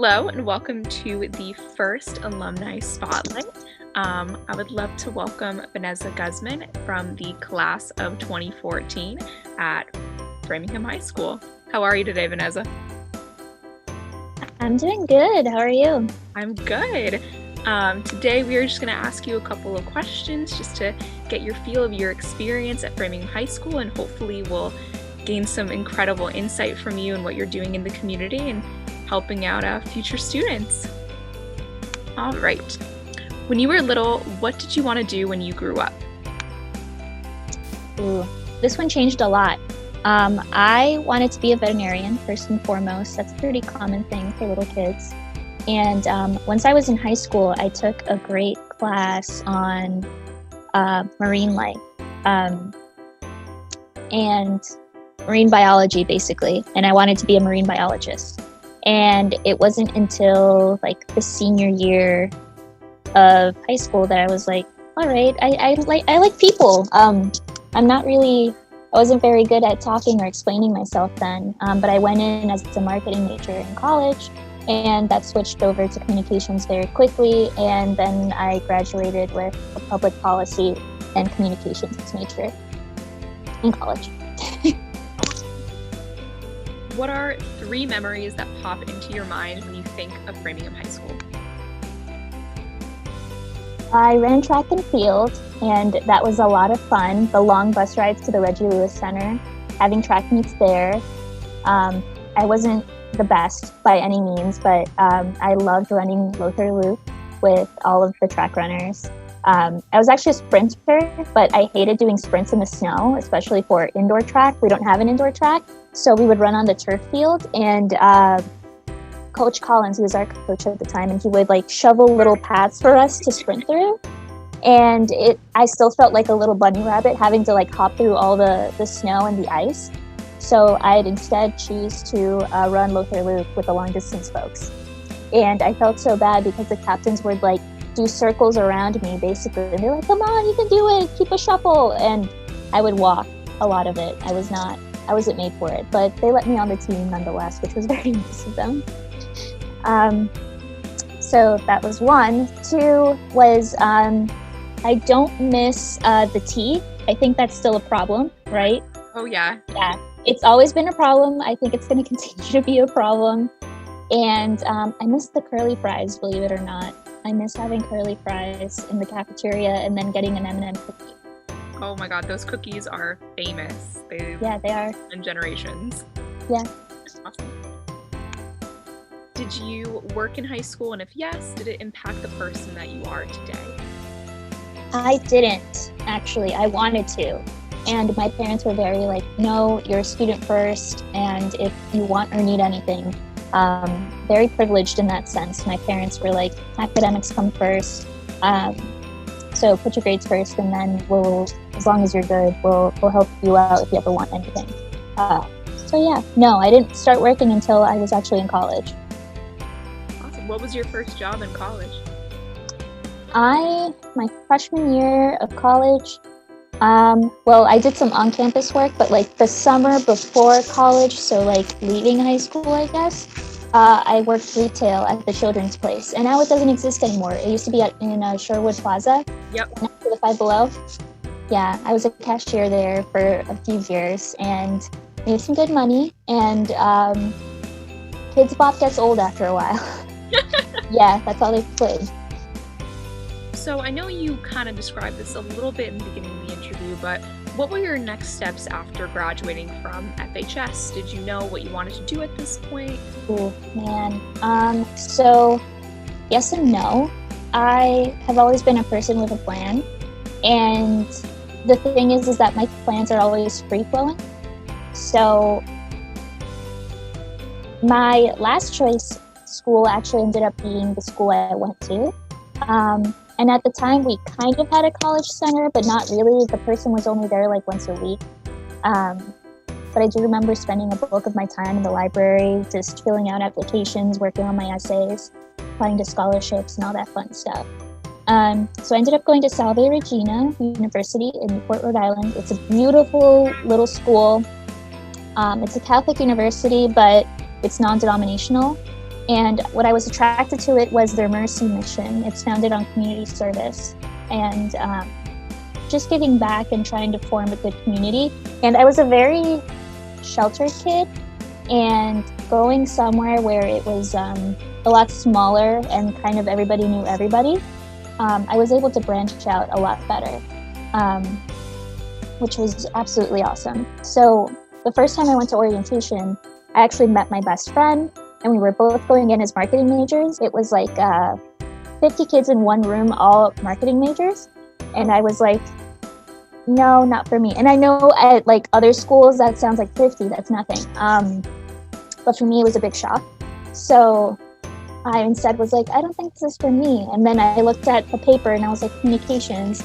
Hello and welcome to the first Alumni Spotlight. I would love to welcome Vaneza Guzman from the class of 2014 at Framingham High School. How are you today, Vaneza? I'm doing good. How are you? I'm good. Today we are just going to ask you a couple of questions just to get your feel of your experience at Framingham High School, and hopefully we'll gain some incredible insight from you and what you're doing in the community and helping out future students. All right. When you were little, what did you want to do when you grew up? Ooh, this one changed a lot. I wanted to be a veterinarian first and foremost. That's a pretty common thing for little kids. And once I was in high school, I took a great class on marine life and marine biology, basically. And I wanted to be a marine biologist. And it wasn't until like the senior year of high school that I was like, all right, I like people. I wasn't very good at talking or explaining myself then, but I went in as a marketing major in college, and that switched over to communications very quickly. And then I graduated with a public policy and communications major in college. What are 3 memories that pop into your mind when you think of Framingham High School? I ran track and field, and that was a lot of fun. The long bus rides to the Reggie Lewis Center, having track meets there. I wasn't the best by any means, but I loved running Lothar Loop with all of the track runners. I was actually a sprinter, but I hated doing sprints in the snow, especially for indoor track. We don't have an indoor track, so we would run on the turf field, and Coach Collins, who was our coach at the time, and he would like shovel little paths for us to sprint through. And I still felt like a little bunny rabbit having to like hop through all the snow and the ice. So I'd instead choose to run Lothar Loop with the long distance folks. And I felt so bad because the captains would like do circles around me basically. And they're like, come on, you can do it, keep a shuffle. And I would walk a lot of it. I wasn't made for it, but they let me on the team nonetheless, which was very nice of them. So that was 1. 2 was, I don't miss the tea. I think that's still a problem, right? Oh, yeah. Yeah, it's always been a problem. I think it's going to continue to be a problem. And I miss the curly fries, believe it or not. I miss having curly fries in the cafeteria and then getting an M&M cookie. Oh my God, those cookies are famous. Yeah, they are. In generations. Yeah. Awesome. Did you work in high school? And if yes, did it impact the person that you are today? I didn't, actually. I wanted to. And my parents were very like, no, you're a student first. And if you want or need anything, very privileged in that sense. My parents were like, academics come first. So put your grades first, and then as long as you're good, we'll help you out if you ever want anything. So yeah, no, I didn't start working until I was actually in college. Awesome. What was your first job in college? My freshman year of college, I did some on-campus work, but like the summer before college, so like leaving high school, I guess, I worked retail at the Children's Place, and now it doesn't exist anymore. It used to be in Sherwood Plaza. Yep. Next to the Five Below. Yeah, I was a cashier there for a few years and made some good money, and kids bop gets old after a while. Yeah, that's all they played. So I know you kind of described this a little bit in the beginning of the interview, but what were your next steps after graduating from FHS? Did you know what you wanted to do at this point? Oh, man. So yes and no. I have always been a person with a plan. And the thing is that my plans are always free-flowing. So my last choice school actually ended up being the school I went to. And at the time, we kind of had a college center, but not really. The person was only there like once a week. But I do remember spending a bulk of my time in the library, just filling out applications, working on my essays, applying to scholarships, and all that fun stuff. So I ended up going to Salve Regina University in Newport, Rhode Island. It's a beautiful little school. It's a Catholic university, but it's non-denominational. And what I was attracted to it was their mercy mission. It's founded on community service and just giving back and trying to form a good community. And I was a very sheltered kid, and going somewhere where it was a lot smaller and kind of everybody knew everybody, I was able to branch out a lot better, which was absolutely awesome. So the first time I went to orientation, I actually met my best friend, and we were both going in as marketing majors. It was like 50 kids in one room, all marketing majors. And I was like, no, not for me. And I know at like other schools, that sounds like 50, that's nothing. But for me, it was a big shock. So I instead was like, I don't think this is for me. And then I looked at the paper and I was like, communications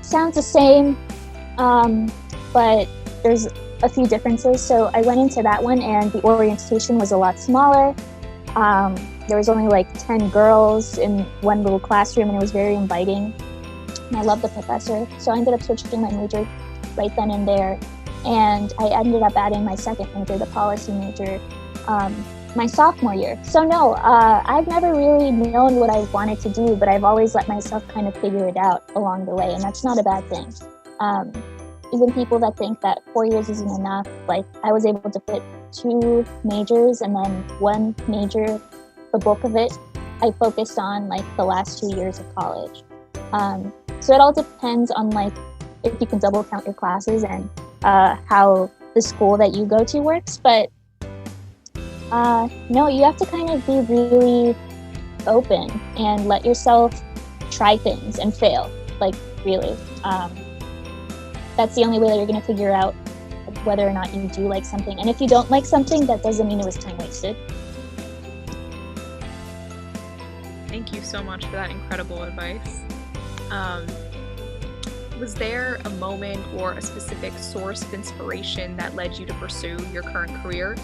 sounds the same, but there's a few differences. So I went into that one, and the orientation was a lot smaller. There was only like 10 girls in one little classroom, and it was very inviting. And I loved the professor. So I ended up switching my major right then and there. And I ended up adding my second major, the policy major, my sophomore year. So no, I've never really known what I wanted to do, but I've always let myself kind of figure it out along the way. And that's not a bad thing. Even people that think that 4 years isn't enough, like I was able to fit 2 majors and then 1 major, the bulk of it, I focused on like the last 2 years of college. So it all depends on like if you can double count your classes and how the school that you go to works. But no, you have to kind of be really open and let yourself try things and fail, like really. That's the only way that you're going to figure out whether or not you do like something. And if you don't like something, that doesn't mean it was time wasted. Thank you so much for that incredible advice. Was there a moment or a specific source of inspiration that led you to pursue your current career?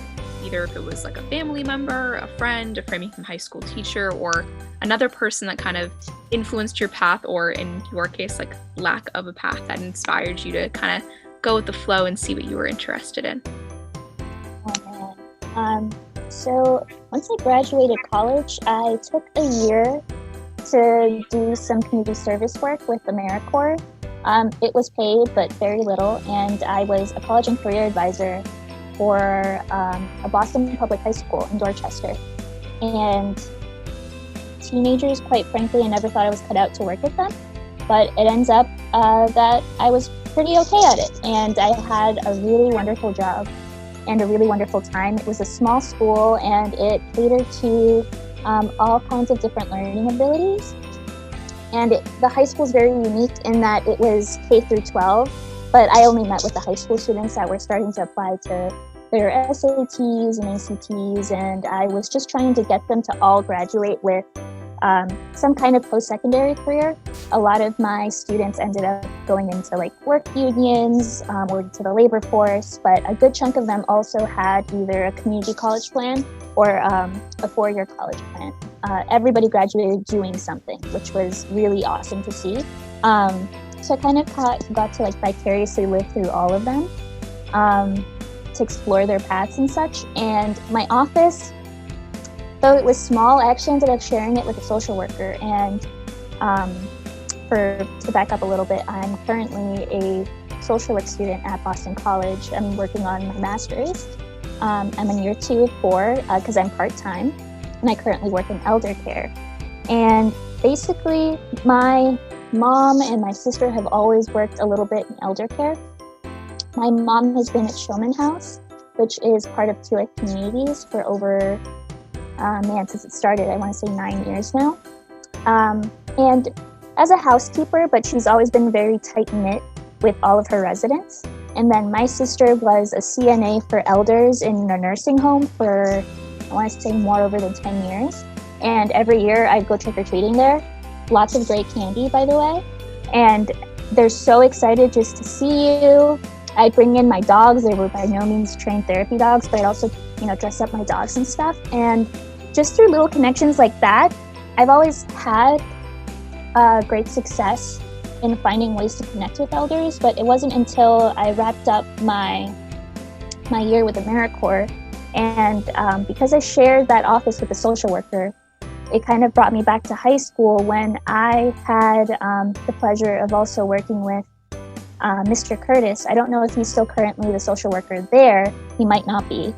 Either if it was like a family member, a friend, a Framingham High School teacher, or another person that kind of influenced your path, or in your case, like lack of a path that inspired you to kind of go with the flow and see what you were interested in? Oh, man. So once I graduated college, I took a year to do some community service work with AmeriCorps. It was paid, but very little, and I was a college and career advisor for a Boston public high school in Dorchester. And teenagers, quite frankly, I never thought I was cut out to work with them, but it ends up that I was pretty okay at it, and I had a really wonderful job and a really wonderful time. It was a small school, and it catered to all kinds of different learning abilities. And the high school is very unique in that it was K through 12, but I only met with the high school students that were starting to apply to their SATs and ACTs, and I was just trying to get them to all graduate with some kind of post-secondary career. A lot of my students ended up going into like work unions or to the labor force, but a good chunk of them also had either a community college plan or a 4-year college plan. Everybody graduated doing something, which was really awesome to see. So I kind of got to like vicariously live through all of them to explore their paths and such. And my office, though it was small, I actually ended up sharing it with a social worker. And to back up a little bit, I'm currently a social work student at Boston College. I'm working on my master's. I'm in year 2 of 4 because I'm part-time, and I currently work in elder care. And basically, my mom and my sister have always worked a little bit in elder care. My mom has been at Showman House, which is part of Tulip Communities, for over, since it started, I want to say 9 years now. And as a housekeeper, but she's always been very tight-knit with all of her residents. And then my sister was a CNA for elders in a nursing home for, I want to say, more over than 10 years. And every year I'd go trick-or-treating there. Lots of great candy, by the way. And they're so excited just to see you. I bring in my dogs. They were by no means trained therapy dogs, but I'd also, dress up my dogs and stuff. And just through little connections like that, I've always had great success in finding ways to connect with elders. But it wasn't until I wrapped up my year with AmeriCorps And because I shared that office with a social worker, it kind of brought me back to high school when I had the pleasure of also working with Mr. Curtis. I don't know if he's still currently the social worker there. He might not be.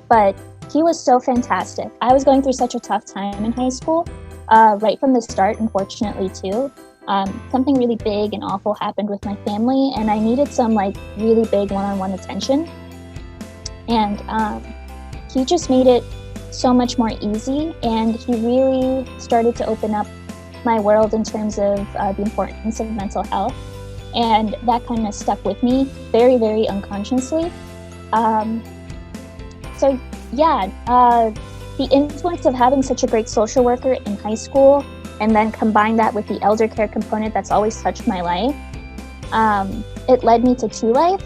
But he was so fantastic. I was going through such a tough time in high school, right from the start, unfortunately, too. Something really big and awful happened with my family, and I needed some really big one-on-one attention. And he just made it so much more easy, and he really started to open up my world in terms of the importance of mental health. And that kind of stuck with me very, very unconsciously. So yeah, the influence of having such a great social worker in high school, and then combine that with the elder care component that's always touched my life, it led me to 2Life.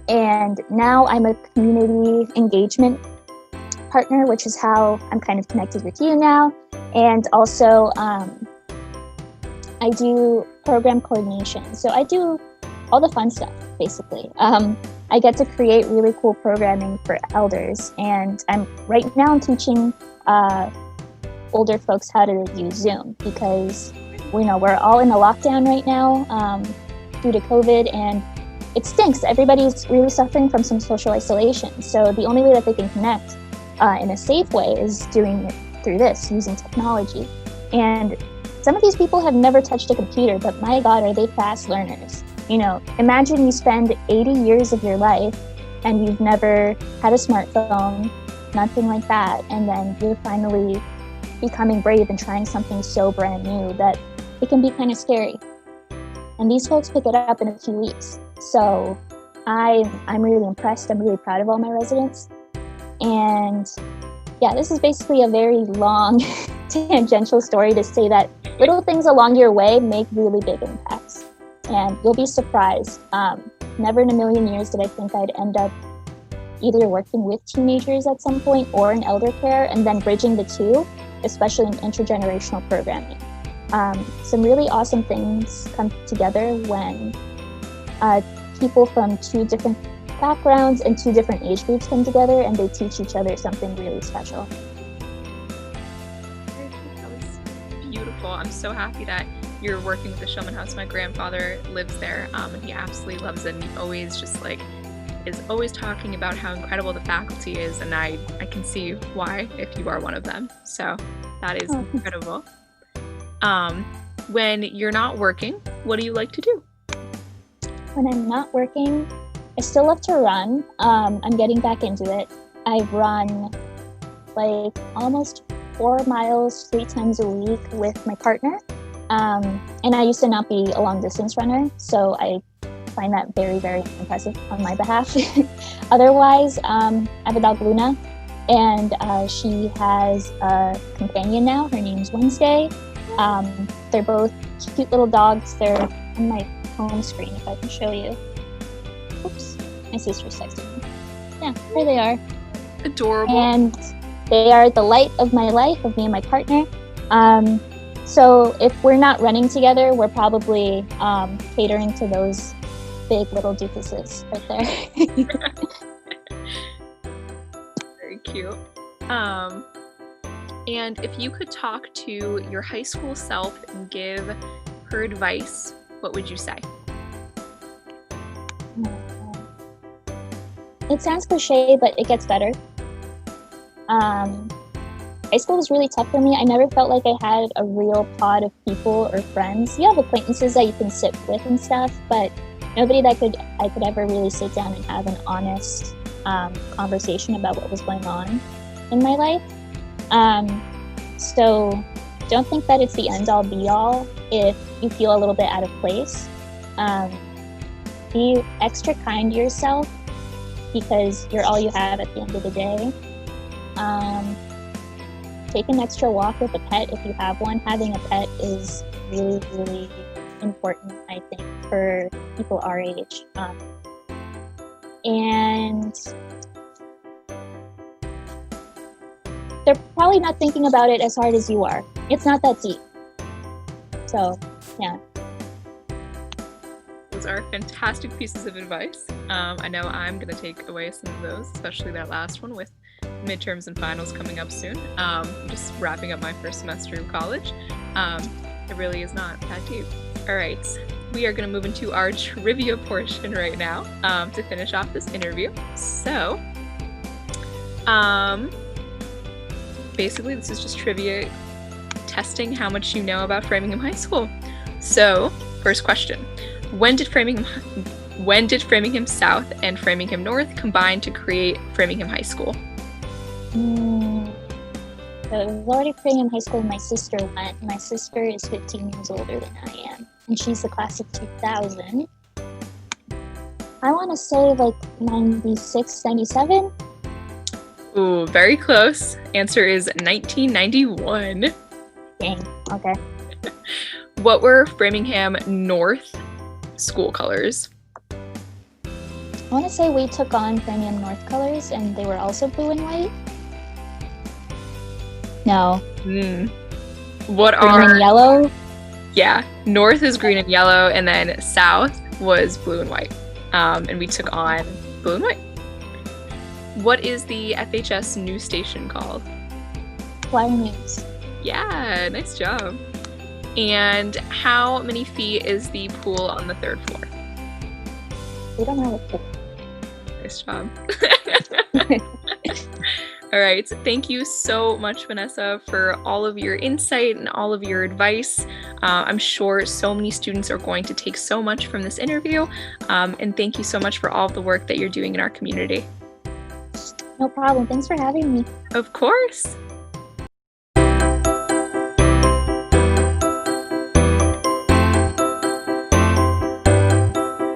And now I'm a community engagement partner, which is how I'm kind of connected with you now. And also, I do program coordination. So I do all the fun stuff, basically. I get to create really cool programming for elders. And right now I'm teaching older folks how to use Zoom, because we're all in a lockdown right now due to COVID, and it stinks. Everybody's really suffering from some social isolation. So the only way that they can connect in a safe way is doing it through this, using technology. And some of these people have never touched a computer, but my God, are they fast learners. Imagine you spend 80 years of your life and you've never had a smartphone, nothing like that. And then you're finally becoming brave and trying something so brand new that it can be kind of scary. And these folks pick it up in a few weeks. So I'm really impressed. I'm really proud of all my residents. And yeah, this is basically a very long tangential story to say that little things along your way make really big impacts. And you'll be surprised. Never in a million years did I think I'd end up either working with teenagers at some point or in elder care, and then bridging the two, especially in intergenerational programming. Some really awesome things come together when people from two different backgrounds and two different age groups come together and they teach each other something really special. That was beautiful. I'm so happy that you're working with the Shulman House. My grandfather lives there, and he absolutely loves it. And he always is always talking about how incredible the faculty is, and I can see why if you are one of them. So that is incredible. When you're not working, what do you like to do? When I'm not working, I still love to run. I'm getting back into it. I've run almost 4 miles 3 times a week with my partner. And I used to not be a long distance runner, so I find that very, very impressive on my behalf. Otherwise, I have a dog, Luna, and she has a companion now. Her name's Wednesday. They're both cute little dogs. They're on my home screen, if I can show you. Oops, my sister's texting me. Yeah, here they are. Adorable. And they are the light of my life, of me and my partner. So if we're not running together, we're probably catering to those big little doofuses right there. Very cute. And if you could talk to your high school self and give her advice, what would you say? It sounds cliche, but it gets better. High school was really tough for me. I never felt like I had a real pod of people or friends. You have acquaintances that you can sit with and stuff, but nobody that I could ever really sit down and have an honest conversation about what was going on in my life. So don't think that it's the end-all be-all if you feel a little bit out of place. Be extra kind to yourself, because you're all you have at the end of the day. Take an extra walk with a pet if you have one. Having a pet is really, really important, I think, for people our age. And they're probably not thinking about it as hard as you are. It's not that deep. So, yeah. Those those are fantastic pieces of advice. I know I'm going to take away some of those, especially that last one with midterms and finals coming up soon. I'm just wrapping up my first semester of college. It really is not that deep. All right, we are going to move into our trivia portion right now to finish off this interview. So, basically, this is just trivia testing how much you know about Framingham High School. So, first question. When did Framingham South and Framingham North combine to create Framingham High School? It was already Framingham High School when my sister went. My sister is 15 years older than I am, and she's the class of 2000. I want to say like 96, 97. Ooh, very close. Answer is 1991. Dang, okay. What were Framingham North school colors? I want to say we took on Framingham North colors, and they were also blue and white. No. What green and yellow? Yeah, North is green and yellow, and then South was blue and white. And we took on blue and white. What is the FHS news station called? Flyer News. Yeah, nice job. And how many feet is the pool on the 3rd floor? We don't have a pool. Nice job. All right, thank you so much, Vanessa, for all of your insight and all of your advice. I'm sure so many students are going to take so much from this interview. And thank you so much for all of the work that you're doing in our community. No problem. Thanks for having me. Of course.